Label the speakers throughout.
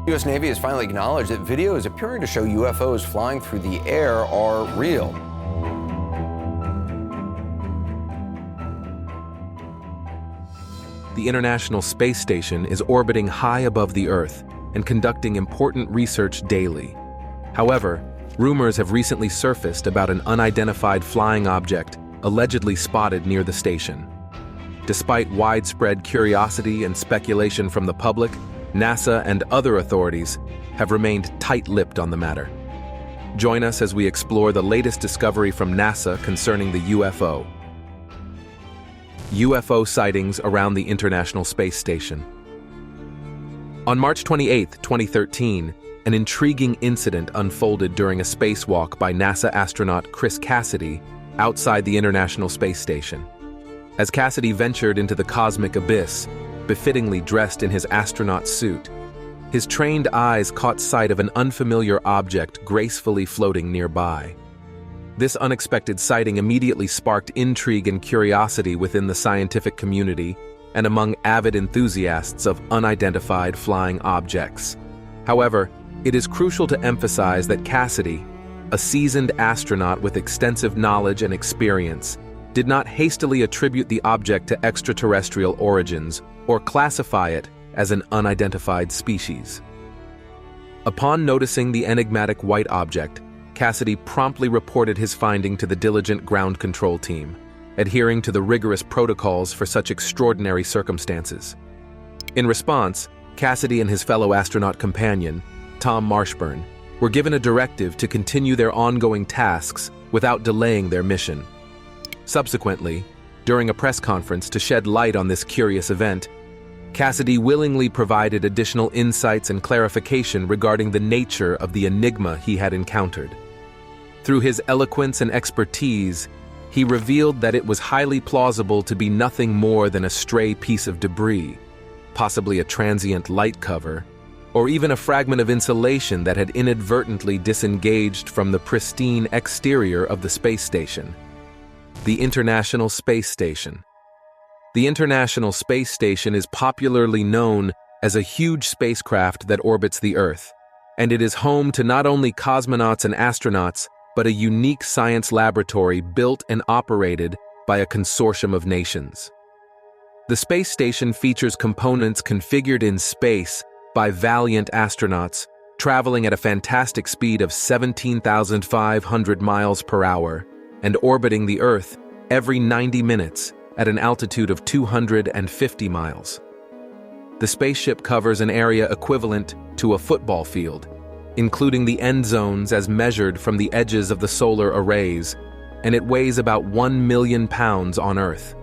Speaker 1: The U.S. Navy has finally acknowledged that videos appearing to show UFOs flying through the air are real.
Speaker 2: The International Space Station is orbiting high above the Earth and conducting important research daily. However, rumors have recently surfaced about an unidentified flying object allegedly spotted near the station. Despite widespread curiosity and speculation from the public, NASA and other authorities have remained tight-lipped on the matter. Join us as we explore the latest discovery from NASA concerning the UFO. UFO sightings around the International Space Station. On March 28, 2013, an intriguing incident unfolded during a spacewalk by NASA astronaut Chris Cassidy outside the International Space Station. As Cassidy ventured into the cosmic abyss, befittingly dressed in his astronaut suit, his trained eyes caught sight of an unfamiliar object gracefully floating nearby. This unexpected sighting immediately sparked intrigue and curiosity within the scientific community and among avid enthusiasts of unidentified flying objects. However, it is crucial to emphasize that Cassidy, a seasoned astronaut with extensive knowledge and experience, did not hastily attribute the object to extraterrestrial origins or classify it as an unidentified species. Upon noticing the enigmatic white object, Cassidy promptly reported his finding to the diligent ground control team, adhering to the rigorous protocols for such extraordinary circumstances. In response, Cassidy and his fellow astronaut companion, Tom Marshburn, were given a directive to continue their ongoing tasks without delaying their mission. Subsequently, during a press conference to shed light on this curious event, Cassidy willingly provided additional insights and clarification regarding the nature of the enigma he had encountered. Through his eloquence and expertise, he revealed that it was highly plausible to be nothing more than a stray piece of debris, possibly a transient light cover, or even a fragment of insulation that had inadvertently disengaged from the pristine exterior of the space station. The International Space Station. The International Space Station is popularly known as a huge spacecraft that orbits the Earth, and it is home to not only cosmonauts and astronauts, but a unique science laboratory built and operated by a consortium of nations. The space station features components configured in space by valiant astronauts, traveling at a fantastic speed of 17,500 miles per hour and orbiting the Earth every 90 minutes at an altitude of 250 miles. The spaceship covers an area equivalent to a football field, including the end zones as measured from the edges of the solar arrays, and it weighs about 1 million pounds on Earth.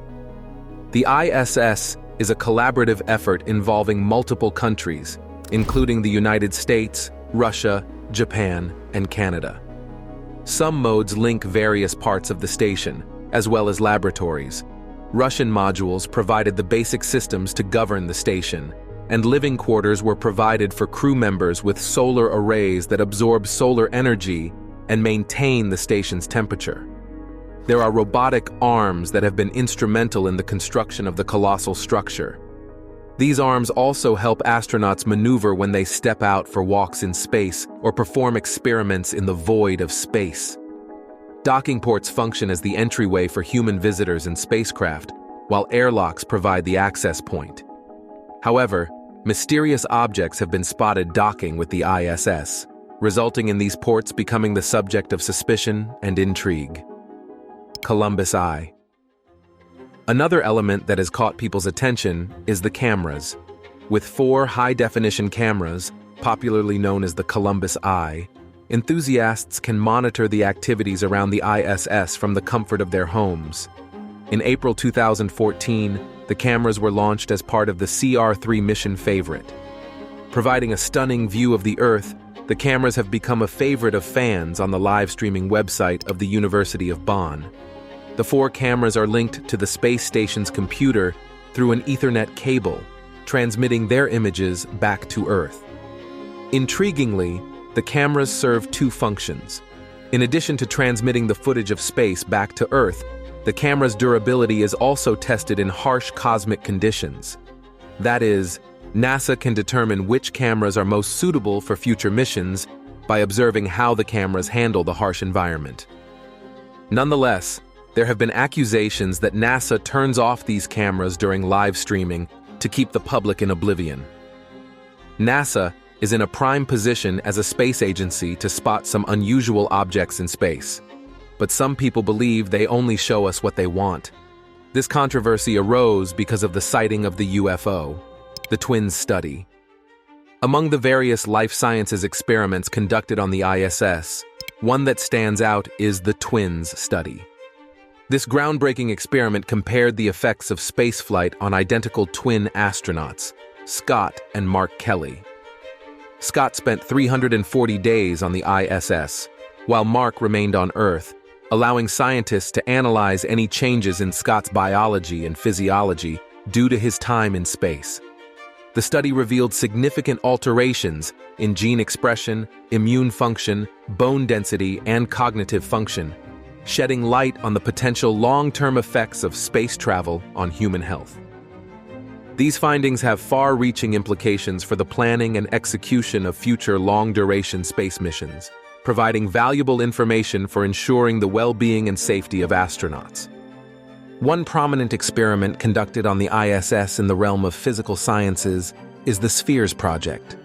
Speaker 2: The ISS is a collaborative effort involving multiple countries, including the United States, Russia, Japan, and Canada. Some modes link various parts of the station, as well as laboratories. Russian modules provided the basic systems to govern the station, and living quarters were provided for crew members with solar arrays that absorb solar energy and maintain the station's temperature. There are robotic arms that have been instrumental in the construction of the colossal structure. These arms also help astronauts maneuver when they step out for walks in space or perform experiments in the void of space. Docking ports function as the entryway for human visitors and spacecraft, while airlocks provide the access point. However, mysterious objects have been spotted docking with the ISS, resulting in these ports becoming the subject of suspicion and intrigue. Columbus Eye. Another element that has caught people's attention is the cameras. With 4 high-definition cameras, popularly known as the Columbus Eye, enthusiasts can monitor the activities around the ISS from the comfort of their homes. In April 2014, the cameras were launched as part of the CR3 mission Favorite. Providing a stunning view of the Earth, the cameras have become a favorite of fans on the live streaming website of the University of Bonn. The 4 cameras are linked to the space station's computer through an Ethernet cable, transmitting their images back to Earth. Intriguingly, the cameras serve 2 functions. In addition to transmitting the footage of space back to Earth, the camera's durability is also tested in harsh cosmic conditions. That is, NASA can determine which cameras are most suitable for future missions by observing how the cameras handle the harsh environment. Nonetheless, there have been accusations that NASA turns off these cameras during live streaming to keep the public in oblivion. NASA is in a prime position as a space agency to spot some unusual objects in space, but some people believe they only show us what they want. This controversy arose because of the sighting of the UFO, the twins study. Among the various life sciences experiments conducted on the ISS, one that stands out is the twins study. This groundbreaking experiment compared the effects of spaceflight on identical twin astronauts, Scott and Mark Kelly. Scott spent 340 days on the ISS, while Mark remained on Earth, allowing scientists to analyze any changes in Scott's biology and physiology due to his time in space. The study revealed significant alterations in gene expression, immune function, bone density, and cognitive function, shedding light on the potential long-term effects of space travel on human health. These findings have far-reaching implications for the planning and execution of future long-duration space missions, providing valuable information for ensuring the well-being and safety of astronauts. One prominent experiment conducted on the ISS in the realm of physical sciences is the Spheres project.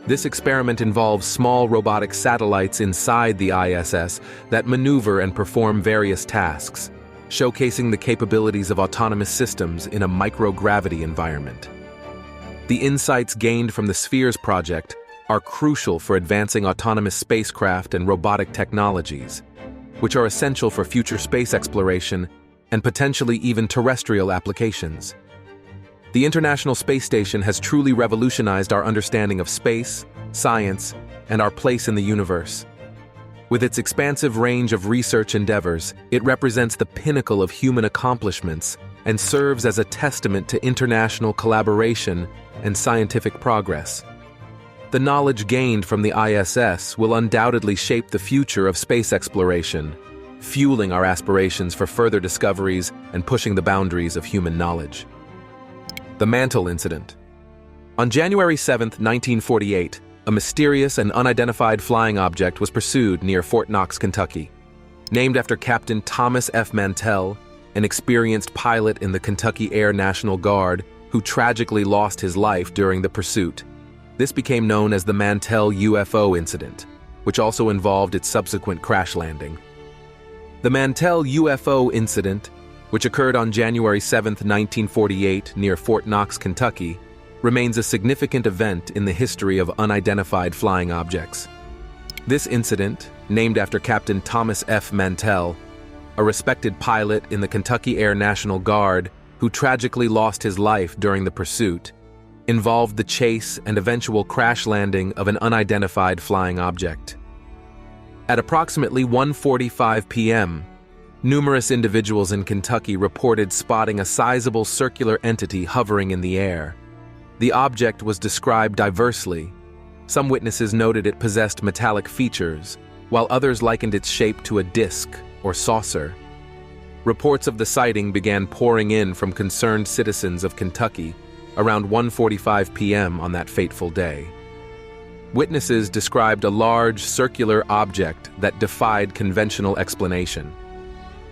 Speaker 2: This experiment involves small robotic satellites inside the ISS that maneuver and perform various tasks, showcasing the capabilities of autonomous systems in a microgravity environment. The insights gained from the Spheres project are crucial for advancing autonomous spacecraft and robotic technologies, which are essential for future space exploration and potentially even terrestrial applications. The International Space Station has truly revolutionized our understanding of space, science, and our place in the universe. With its expansive range of research endeavors, it represents the pinnacle of human accomplishments and serves as a testament to international collaboration and scientific progress. The knowledge gained from the ISS will undoubtedly shape the future of space exploration, fueling our aspirations for further discoveries and pushing the boundaries of human knowledge. The Mantel Incident. On January 7, 1948, a mysterious and unidentified flying object was pursued near Fort Knox, Kentucky. Named after Captain Thomas F. Mantel, an experienced pilot in the Kentucky Air National Guard who tragically lost his life during the pursuit. This became known as the Mantel UFO Incident, which also involved its subsequent crash landing. The Mantel UFO Incident, which occurred on January 7, 1948, near Fort Knox, Kentucky, remains a significant event in the history of unidentified flying objects. This incident, named after Captain Thomas F. Mantel, a respected pilot in the Kentucky Air National Guard who tragically lost his life during the pursuit, involved the chase and eventual crash landing of an unidentified flying object. At approximately 1:45 p.m., numerous individuals in Kentucky reported spotting a sizable circular entity hovering in the air. The object was described diversely. Some witnesses noted it possessed metallic features, while others likened its shape to a disc or saucer. Reports of the sighting began pouring in from concerned citizens of Kentucky around 1:45 p.m. on that fateful day. Witnesses described a large circular object that defied conventional explanation.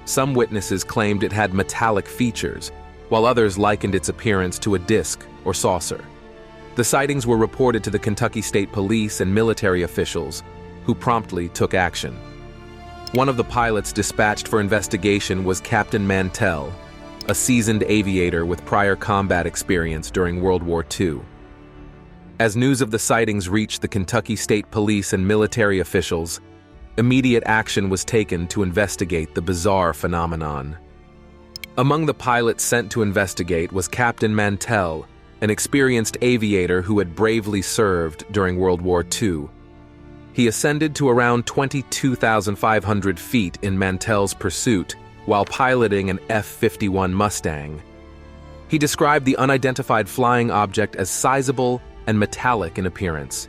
Speaker 2: Some witnesses claimed it had metallic features, while others likened its appearance to a disc or saucer. The sightings were reported to the Kentucky State Police and military officials, who promptly took action. One of the pilots dispatched for investigation was Captain Mantel, a seasoned aviator with prior combat experience during World War II. As news of the sightings reached the Kentucky State Police and military officials, immediate action was taken to investigate the bizarre phenomenon. Among the pilots sent to investigate was Captain Mantel, an experienced aviator who had bravely served during World War II. He ascended to around 22,500 feet in Mantel's pursuit while piloting an F-51 Mustang. He described the unidentified flying object as sizable and metallic in appearance.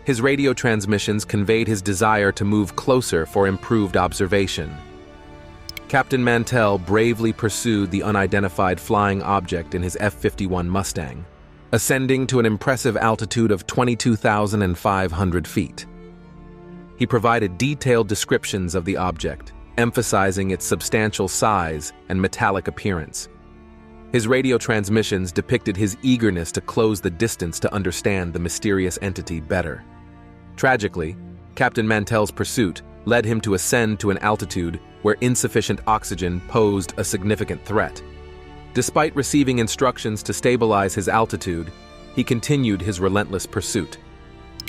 Speaker 2: His radio transmissions conveyed his desire to move closer for improved observation. Captain Mantel bravely pursued the unidentified flying object in his F-51 Mustang, ascending to an impressive altitude of 22,500 feet. He provided detailed descriptions of the object, emphasizing its substantial size and metallic appearance. His radio transmissions depicted his eagerness to close the distance to understand the mysterious entity better. Tragically, Captain Mantel's pursuit led him to ascend to an altitude where insufficient oxygen posed a significant threat. Despite receiving instructions to stabilize his altitude, he continued his relentless pursuit.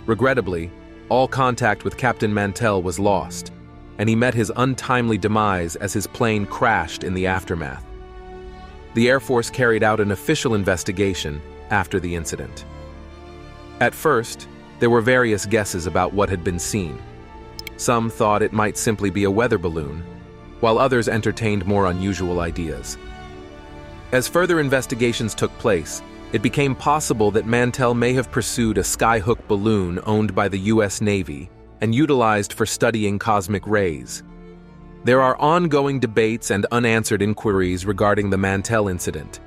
Speaker 2: Regrettably, all contact with Captain Mantel was lost, and he met his untimely demise as his plane crashed in the aftermath. The Air Force carried out an official investigation after the incident. At first, there were various guesses about what had been seen. Some thought it might simply be a weather balloon, while others entertained more unusual ideas. As further investigations took place, it became possible that Mantel may have pursued a skyhook balloon owned by the U.S. Navy and utilized for studying cosmic rays. There are ongoing debates and unanswered inquiries regarding the Mantel incident.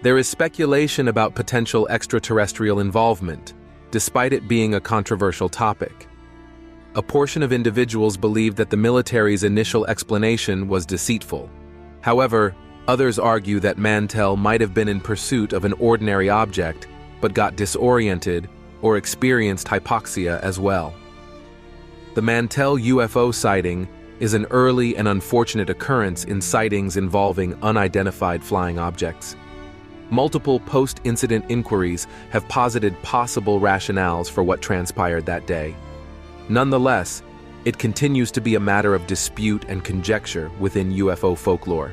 Speaker 2: There is speculation about potential extraterrestrial involvement, despite it being a controversial topic. A portion of individuals believe that the military's initial explanation was deceitful. However, others argue that Mantel might have been in pursuit of an ordinary object, but got disoriented or experienced hypoxia as well. The Mantel UFO sighting is an early and unfortunate occurrence in sightings involving unidentified flying objects. Multiple post-incident inquiries have posited possible rationales for what transpired that day. Nonetheless, it continues to be a matter of dispute and conjecture within UFO folklore.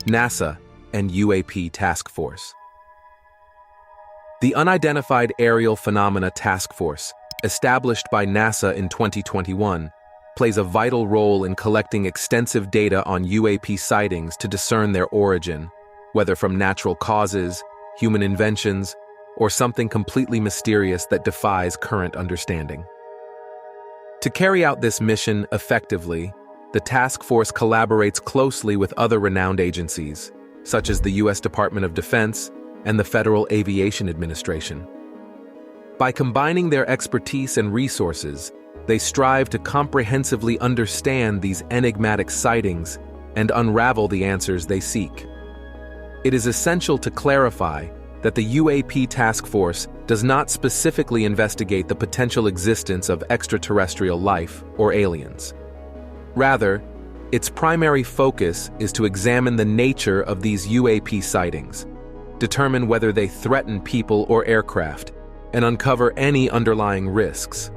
Speaker 2: NASA and UAP Task Force. The Unidentified Aerial Phenomena Task Force, established by NASA in 2021, plays a vital role in collecting extensive data on UAP sightings to discern their origin, whether from natural causes, human inventions, or something completely mysterious that defies current understanding. To carry out this mission effectively, the task force collaborates closely with other renowned agencies, such as the U.S. Department of Defense and the Federal Aviation Administration. By combining their expertise and resources, they strive to comprehensively understand these enigmatic sightings and unravel the answers they seek. It is essential to clarify that the UAP task force does not specifically investigate the potential existence of extraterrestrial life or aliens. Rather, its primary focus is to examine the nature of these UAP sightings, determine whether they threaten people or aircraft, and uncover any underlying risks.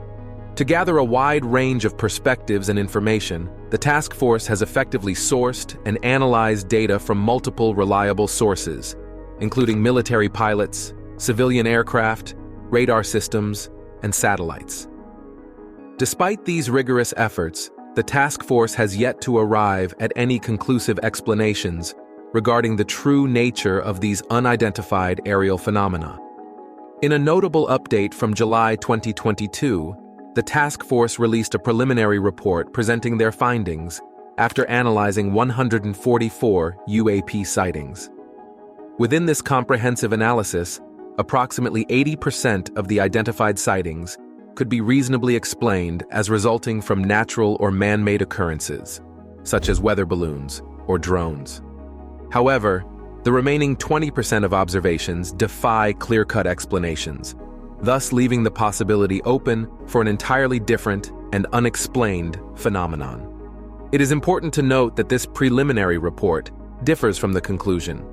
Speaker 2: To gather a wide range of perspectives and information, the task force has effectively sourced and analyzed data from multiple reliable sources, including military pilots, civilian aircraft, radar systems, and satellites. Despite these rigorous efforts, the task force has yet to arrive at any conclusive explanations regarding the true nature of these unidentified aerial phenomena. In a notable update from July 2022, the task force released a preliminary report presenting their findings after analyzing 144 UAP sightings. Within this comprehensive analysis, approximately 80% of the identified sightings could be reasonably explained as resulting from natural or man-made occurrences, such as weather balloons or drones. However, the remaining 20% of observations defy clear-cut explanations, thus leaving the possibility open for an entirely different and unexplained phenomenon. It is important to note that this preliminary report differs from the conclusion,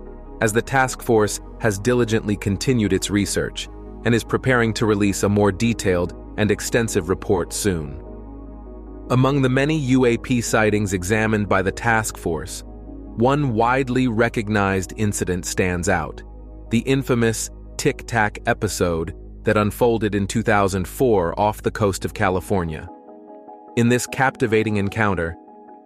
Speaker 2: as the task force has diligently continued its research and is preparing to release a more detailed and extensive report soon. Among the many UAP sightings examined by the task force, one widely recognized incident stands out: the infamous Tic Tac episode that unfolded in 2004 off the coast of California. In this captivating encounter,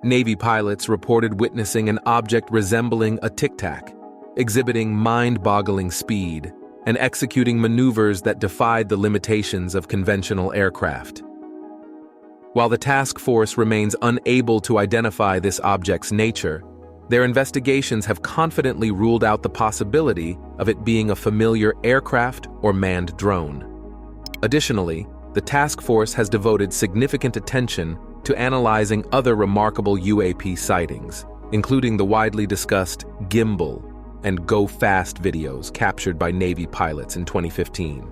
Speaker 2: Navy pilots reported witnessing an object resembling a Tic Tac, exhibiting mind-boggling speed and executing maneuvers that defied the limitations of conventional aircraft. While the task force remains unable to identify this object's nature, Their investigations have confidently ruled out the possibility of it being a familiar aircraft or manned drone. Additionally, the task force has devoted significant attention to analyzing other remarkable UAP sightings, including the widely discussed gimbal and go fast videos captured by Navy pilots in 2015.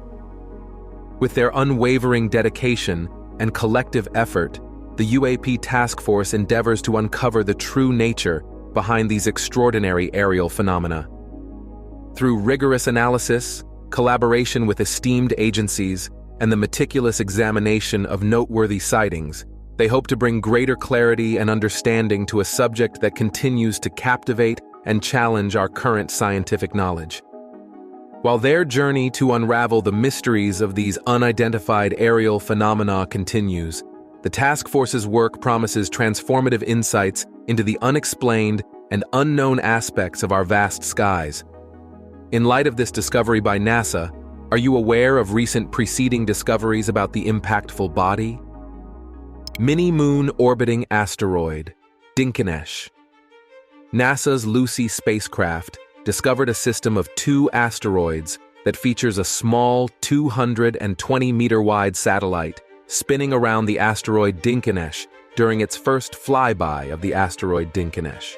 Speaker 2: With their unwavering dedication and collective effort, the UAP task force endeavors to uncover the true nature behind these extraordinary aerial phenomena. Through rigorous analysis, collaboration with esteemed agencies, and the meticulous examination of noteworthy sightings, they hope to bring greater clarity and understanding to a subject that continues to captivate and challenge our current scientific knowledge. While their journey to unravel the mysteries of these unidentified aerial phenomena continues, the task force's work promises transformative insights into the unexplained and unknown aspects of our vast skies. In light of this discovery by NASA, are you aware of recent preceding discoveries about the impactful body? Mini-moon orbiting asteroid, Dinkes. NASA's Lucy spacecraft discovered a system of 2 asteroids that features a small 220-meter-wide satellite spinning around the asteroid Dinkes during its first flyby of the asteroid Dinkes.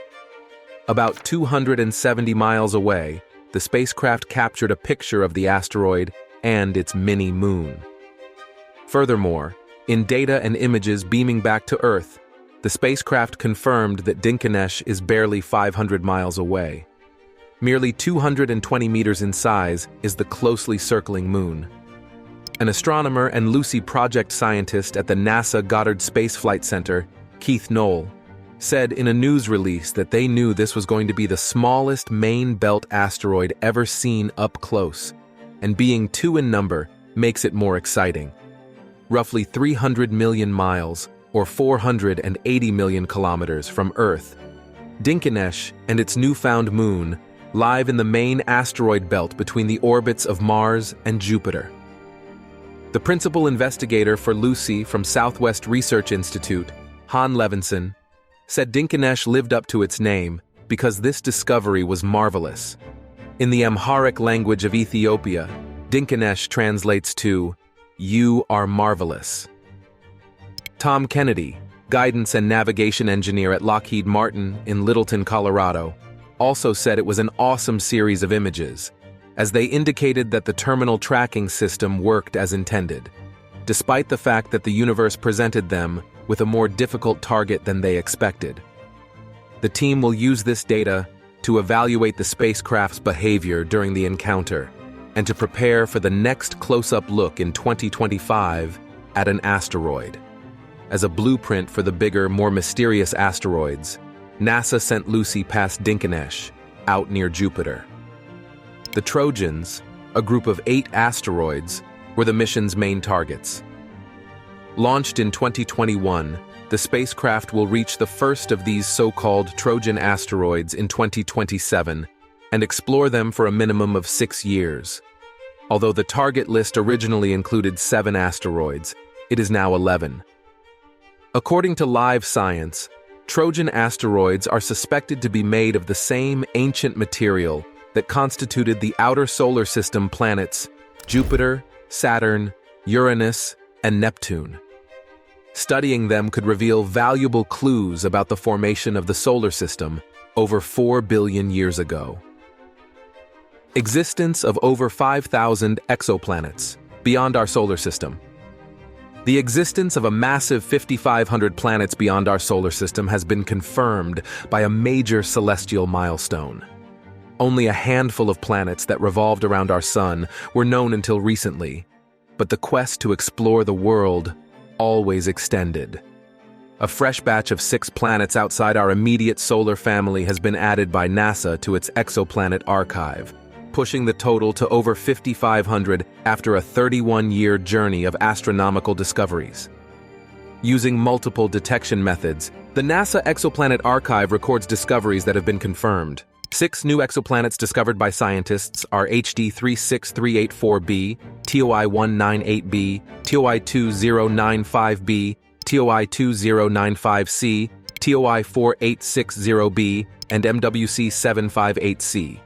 Speaker 2: About 270 miles away, the spacecraft captured a picture of the asteroid and its mini-moon. Furthermore, in data and images beaming back to Earth, the spacecraft confirmed that Dinkes is barely 500 miles away. Merely 220 meters in size is the closely circling moon. An astronomer and Lucy project scientist at the NASA Goddard Space Flight Center, Keith Knoll, said in a news release that they knew this was going to be the smallest main belt asteroid ever seen up close, and being 2 in number makes it more exciting. Roughly 300 million miles, or 480 million kilometers from Earth, Dinkes and its newfound moon lie in the main asteroid belt between the orbits of Mars and Jupiter. The principal investigator for Lucy from Southwest Research Institute, Han Levinson, said Dinkes lived up to its name because this discovery was marvelous. In the Amharic language of Ethiopia, Dinkes translates to, "You are marvelous." Tom Kennedy, guidance and navigation engineer at Lockheed Martin in Littleton, Colorado, also said it was an awesome series of images, as they indicated that the terminal tracking system worked as intended, despite the fact that the universe presented them with a more difficult target than they expected. The team will use this data to evaluate the spacecraft's behavior during the encounter and to prepare for the next close-up look in 2025 at an asteroid. As a blueprint for the bigger, more mysterious asteroids, NASA sent Lucy past Dinkes, out near Jupiter. The Trojans, a group of 8 asteroids, were the mission's main targets. Launched in 2021, the spacecraft will reach the first of these so-called Trojan asteroids in 2027 and explore them for a minimum of 6 years. Although the target list originally included 7 asteroids, it is now 11. According to Live Science, Trojan asteroids are suspected to be made of the same ancient material that constituted the outer solar system planets Jupiter, Saturn, Uranus, and Neptune. Studying them could reveal valuable clues about the formation of the solar system over 4 billion years ago. Existence of over 5,000 exoplanets beyond our solar system. The existence of a massive 5,500 planets beyond our solar system has been confirmed by a major celestial milestone. Only a handful of planets that revolved around our sun were known until recently, but the quest to explore the world always extended. A fresh batch of 6 planets outside our immediate solar family has been added by NASA to its exoplanet archive, pushing the total to over 5,500 after a 31-year journey of astronomical discoveries. Using multiple detection methods, the NASA Exoplanet Archive records discoveries that have been confirmed. 6 new exoplanets discovered by scientists are HD 36384b, TOI 198b, TOI 2095b, TOI 2095c, TOI 4860b and MWC 758c.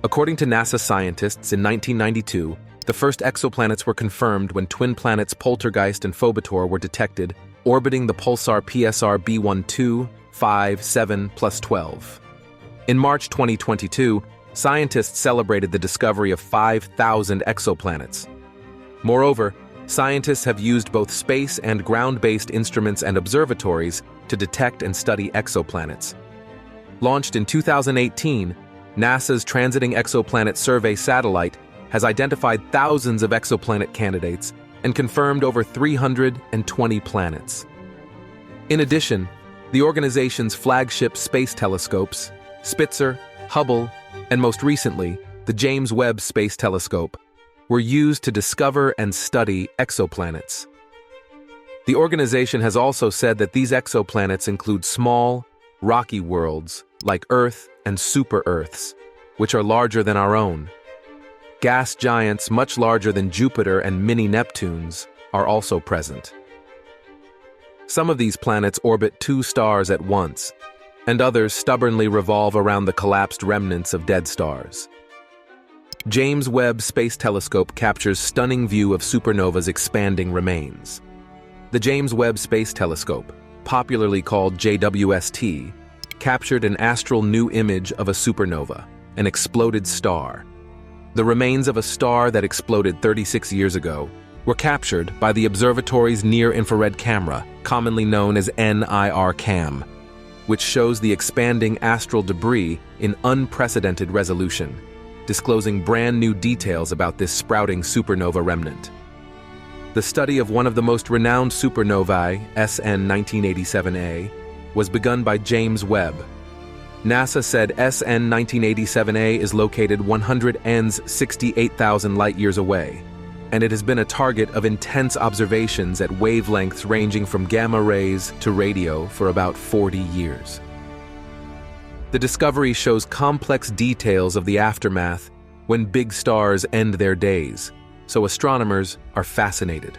Speaker 2: According to NASA scientists, in 1992, the first exoplanets were confirmed when twin planets Poltergeist and Phobator were detected orbiting the pulsar PSR B12, 5, 7, plus 12. In March 2022, scientists celebrated the discovery of 5,000 exoplanets. Moreover, scientists have used both space and ground-based instruments and observatories to detect and study exoplanets. Launched in 2018, NASA's Transiting Exoplanet Survey satellite has identified thousands of exoplanet candidates and confirmed over 320 planets. In addition, the organization's flagship space telescopes, Spitzer, Hubble, and most recently, the James Webb Space Telescope, were used to discover and study exoplanets. The organization has also said that these exoplanets include small, rocky worlds like Earth and super-Earths, which are larger than our own. Gas giants much larger than Jupiter and mini-Neptunes are also present. Some of these planets orbit two stars at once, and others stubbornly revolve around the collapsed remnants of dead stars. James Webb Space Telescope captures stunning view of supernova's expanding remains. The James Webb Space Telescope, popularly called JWST, captured an astral new image of a supernova, an exploded star. The remains of a star that exploded 36 years ago were captured by the observatory's near-infrared camera, commonly known as NIRCam, which shows the expanding astral debris in unprecedented resolution, disclosing brand new details about this sprouting supernova remnant. The study of one of the most renowned supernovae, SN 1987A, was begun by James Webb. NASA said SN 1987A is located 100 ENS 68,000 light-years away, and it has been a target of intense observations at wavelengths ranging from gamma rays to radio for about 40 years. The discovery shows complex details of the aftermath when big stars end their days, so astronomers are fascinated.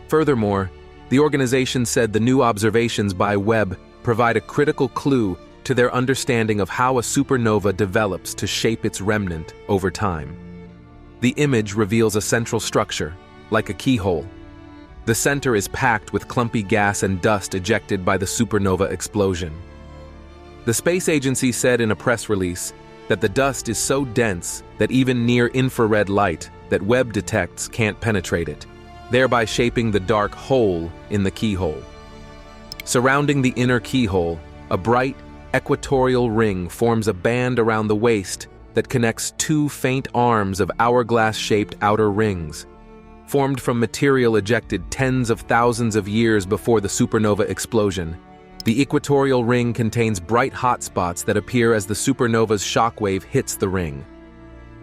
Speaker 2: Furthermore, the organization said the new observations by Webb provide a critical clue to their understanding of how a supernova develops to shape its remnant over time. The image reveals a central structure, like a keyhole. The center is packed with clumpy gas and dust ejected by the supernova explosion. The space agency said in a press release that the dust is so dense that even near-infrared light that Webb detects can't penetrate it, thereby shaping the dark hole in the keyhole. Surrounding the inner keyhole, a bright, equatorial ring forms a band around the waist that connects two faint arms of hourglass-shaped outer rings. Formed from material ejected tens of thousands of years before the supernova explosion, the equatorial ring contains bright hotspots that appear as the supernova's shockwave hits the ring.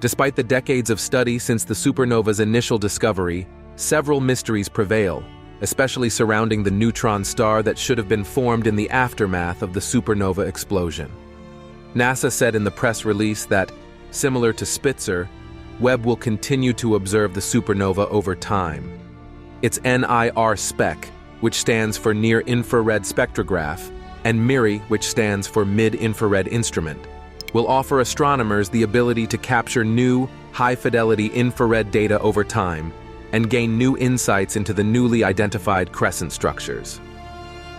Speaker 2: Despite the decades of study since the supernova's initial discovery, several mysteries prevail, especially surrounding the neutron star that should have been formed in the aftermath of the supernova explosion. NASA said in the press release that, similar to Spitzer, Webb will continue to observe the supernova over time. Its NIR spec, which stands for Near-Infrared Spectrograph, and MIRI, which stands for Mid-Infrared Instrument, will offer astronomers the ability to capture new, high-fidelity infrared data over time and gain new insights into the newly identified crescent structures.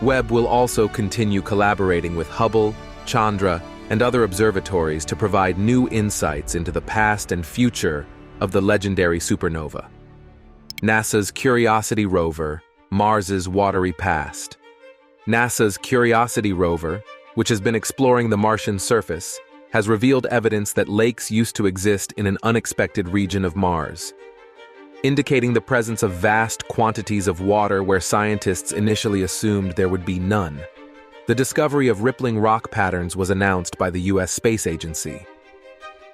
Speaker 2: Webb will also continue collaborating with Hubble, Chandra, and other observatories to provide new insights into the past and future of the legendary supernova. NASA's Curiosity rover, Mars's watery past. NASA's Curiosity rover, which has been exploring the Martian surface, has revealed evidence that lakes used to exist in an unexpected region of Mars, indicating the presence of vast quantities of water where scientists initially assumed there would be none. The discovery of rippling rock patterns was announced by the U.S. Space Agency.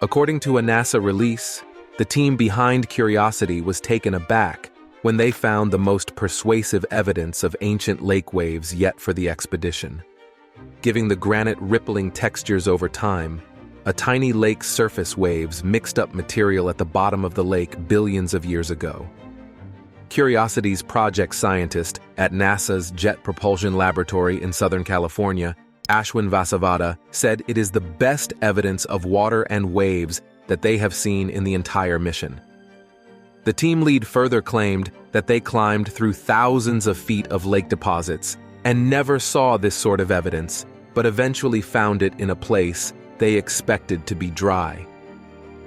Speaker 2: According to a NASA release, the team behind Curiosity was taken aback when they found the most persuasive evidence of ancient lake waves yet for the expedition. Giving the granite rippling textures over time, a tiny lake's surface waves mixed up material at the bottom of the lake billions of years ago. Curiosity's project scientist at NASA's Jet Propulsion Laboratory in Southern California, Ashwin Vasavada, said it is the best evidence of water and waves that they have seen in the entire mission. The team lead further claimed that they climbed through thousands of feet of lake deposits and never saw this sort of evidence, but eventually found it in a place they expected to be dry.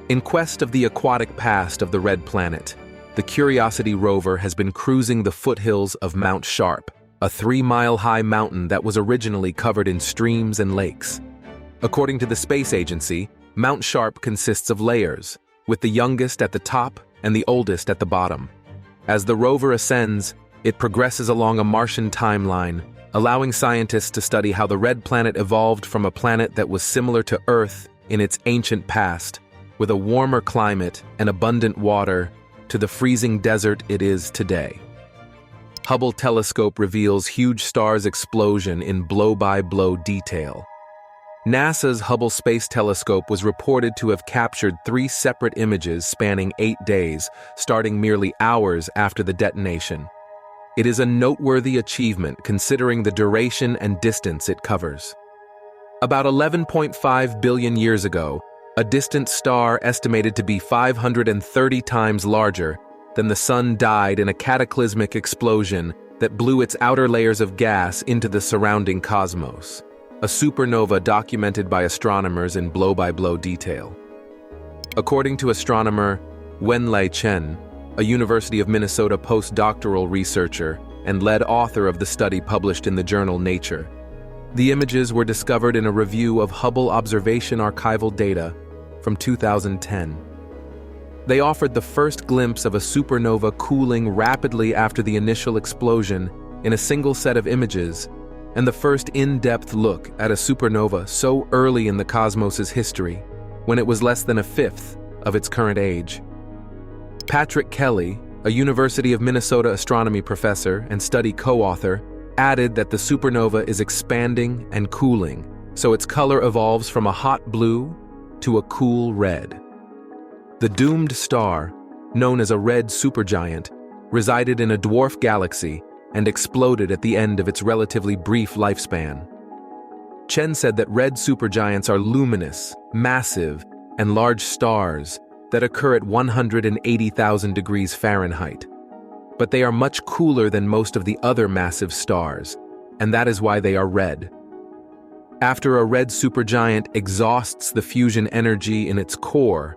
Speaker 2: In quest of the aquatic past of the red planet, the Curiosity rover has been cruising the foothills of Mount Sharp, a 3-mile-high mountain that was originally covered in streams and lakes. According to the space agency, Mount Sharp consists of layers, with the youngest at the top and the oldest at the bottom. As the rover ascends, it progresses along a Martian timeline, allowing scientists to study how the red planet evolved from a planet that was similar to Earth in its ancient past, with a warmer climate and abundant water, to the freezing desert it is today. Hubble Telescope reveals huge star's explosion in blow-by-blow detail. NASA's Hubble Space Telescope was reported to have captured 3 separate images spanning 8 days, starting merely hours after the detonation. It is a noteworthy achievement considering the duration and distance it covers. About 11.5 billion years ago, a distant star estimated to be 530 times larger than the Sun died in a cataclysmic explosion that blew its outer layers of gas into the surrounding cosmos, a supernova documented by astronomers in blow-by-blow detail. According to astronomer Wenlei Chen, a University of Minnesota postdoctoral researcher and lead author of the study published in the journal Nature, the images were discovered in a review of Hubble observation archival data from 2010. They offered the first glimpse of a supernova cooling rapidly after the initial explosion in a single set of images, and the first in-depth look at a supernova so early in the cosmos's history, when it was less than a fifth of its current age. Patrick Kelly, a University of Minnesota astronomy professor and study co-author, added that the supernova is expanding and cooling, so its color evolves from a hot blue to a cool red. The doomed star, known as a red supergiant, resided in a dwarf galaxy and exploded at the end of its relatively brief lifespan. Chen said that red supergiants are luminous, massive, and large stars that occur at 180,000 degrees Fahrenheit. But they are much cooler than most of the other massive stars, and that is why they are red. After a red supergiant exhausts the fusion energy in its core,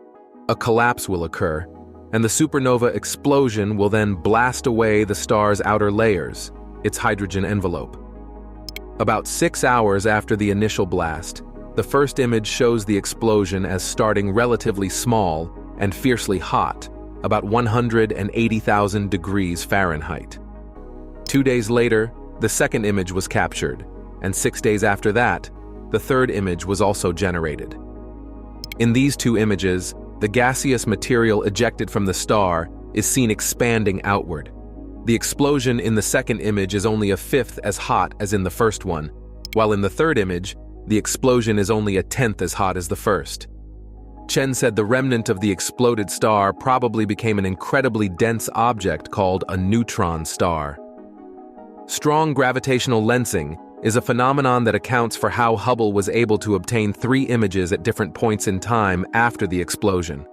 Speaker 2: a collapse will occur, and the supernova explosion will then blast away the star's outer layers, its hydrogen envelope. About 6 hours after the initial blast, the first image shows the explosion as starting relatively small and fiercely hot, about 180,000 degrees Fahrenheit. 2 days later, the second image was captured, and 6 days after that, the third image was also generated. In these 2 images, the gaseous material ejected from the star is seen expanding outward. The explosion in the second image is only a fifth as hot as in the first one, while in the third image, the explosion is only a tenth as hot as the first. Chen said the remnant of the exploded star probably became an incredibly dense object called a neutron star. Strong gravitational lensing is a phenomenon that accounts for how Hubble was able to obtain 3 images at different points in time after the explosion.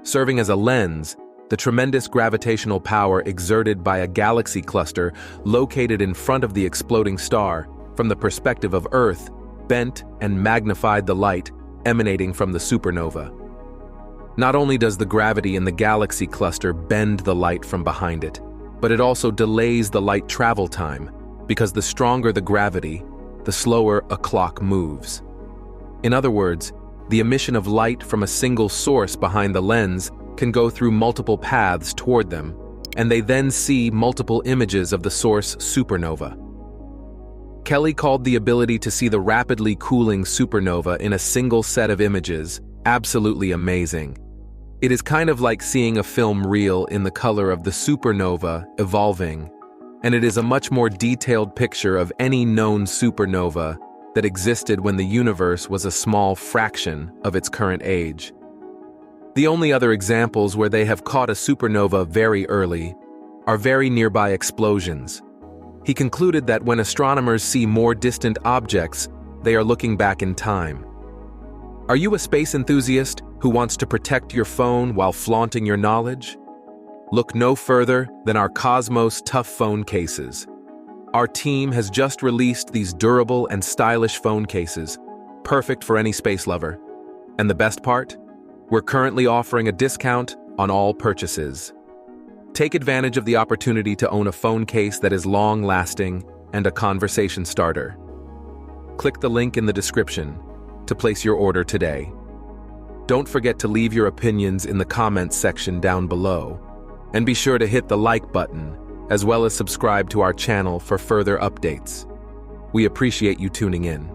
Speaker 2: Serving as a lens, the tremendous gravitational power exerted by a galaxy cluster located in front of the exploding star, from the perspective of Earth, bent and magnified the light emanating from the supernova. Not only does the gravity in the galaxy cluster bend the light from behind it, but it also delays the light travel time, because the stronger the gravity, the slower a clock moves. In other words, the emission of light from a single source behind the lens can go through multiple paths toward them, and they then see multiple images of the source supernova. Kelly called the ability to see the rapidly cooling supernova in a single set of images absolutely amazing. It is kind of like seeing a film reel in the color of the supernova evolving, and it is a much more detailed picture of any known supernova that existed when the universe was a small fraction of its current age. The only other examples where they have caught a supernova very early are very nearby explosions. He concluded that when astronomers see more distant objects, they are looking back in time. Are you a space enthusiast who wants to protect your phone while flaunting your knowledge? Look no further than our Cosmos Tough Phone Cases. Our team has just released these durable and stylish phone cases, perfect for any space lover. And the best part? We're currently offering a discount on all purchases. Take advantage of the opportunity to own a phone case that is long-lasting and a conversation starter. Click the link in the description to place your order today. Don't forget to leave your opinions in the comments section down below, and be sure to hit the like button, as well as subscribe to our channel for further updates. We appreciate you tuning in.